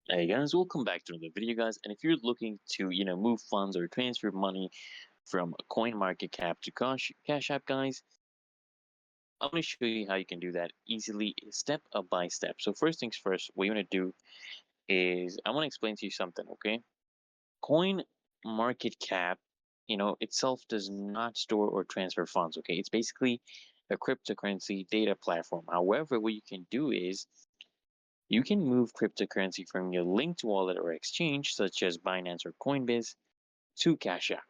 Hey guys, welcome back to another video, guys. And if you're looking to, move funds or transfer money from Coinmarketcap to Cash App, guys, I'm going to show you how you can do that easily, step by step. So first things first, what you want to do is I want to explain to you something, okay? Coinmarketcap, itself does not store or transfer funds, okay? It's basically a cryptocurrency data platform. However, what you can do is you can move cryptocurrency from your linked wallet or exchange, such as Binance or Coinbase, to Cash App.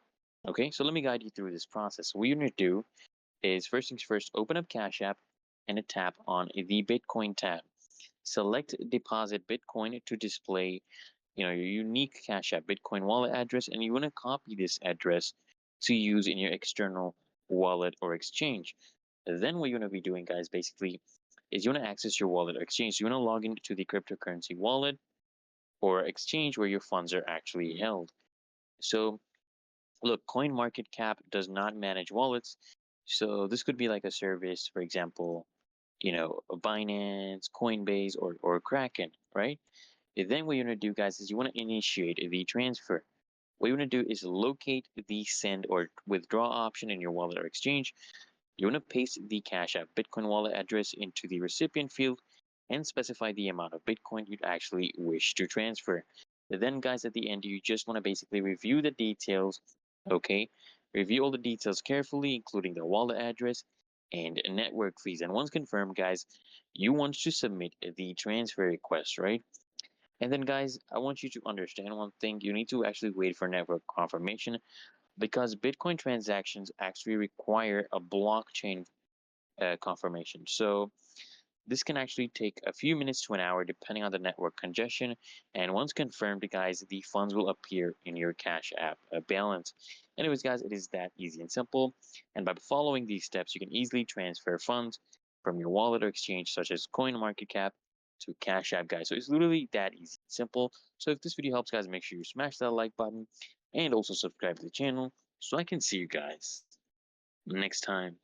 Okay, so let me guide you through this process. What you're going to do is first things first, open up Cash App and tap on the Bitcoin tab. Select deposit Bitcoin to display, your unique Cash App Bitcoin wallet address, and you want to copy this address to use in your external wallet or exchange. Then what you're going to be doing, guys, basically is you want to access your wallet or exchange. So you want to log into the cryptocurrency wallet or exchange where your funds are actually held. So look, CoinMarketCap does not manage wallets. So this could be like a service, for example, Binance, Coinbase, or Kraken, right? And then what you're going to do, guys, is you want to initiate the transfer. What you want to do is locate the send or withdraw option in your wallet or exchange. You want to paste the Cash App Bitcoin wallet address into the recipient field and specify the amount of Bitcoin you'd actually wish to transfer. Then, guys, at the end, you just want to basically review the details, okay? Review all the details carefully, including the wallet address and network fees. And once confirmed, guys, you want to submit the transfer request, right? And then, guys, I want you to understand one thing. You need to actually wait for network confirmation because Bitcoin transactions actually require a blockchain confirmation. So this can actually take a few minutes to an hour depending on the network congestion. And once confirmed, guys, the funds will appear in your Cash App balance. Anyways, guys, it is that easy and simple. And by following these steps, you can easily transfer funds from your wallet or exchange, such as CoinMarketCap, to Cash App, guys. So it's literally that easy and simple. So if this video helps, guys, make sure you smash that like button and also subscribe to the channel so I can see you guys next time.